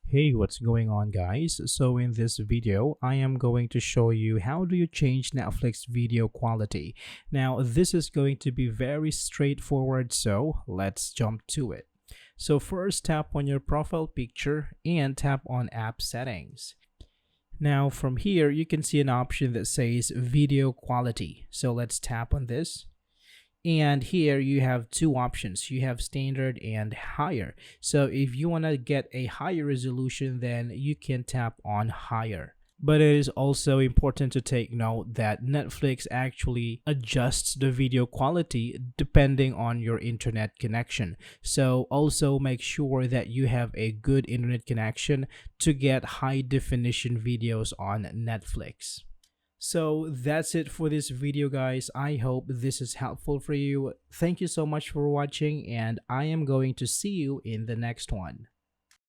Hey, what's going on, guys? So in this video, I am going to show you how do you change Netflix video quality. Now, this is going to be very straightforward, so let's jump to it. So first, tap on your profile picture and tap on app settings. Now from here, you can see an option that says video quality. So let's tap on this. And here you have two options. You have standard and higher. So if you want to get a higher resolution, then you can tap on higher. But it is also important to take note that Netflix actually adjusts the video quality depending on your internet connection. So also make sure that you have a good internet connection to get high definition videos on Netflix. So that's it for this video, guys. I hope this is helpful for you. Thank you so much for watching, and I am going to see you in the next one.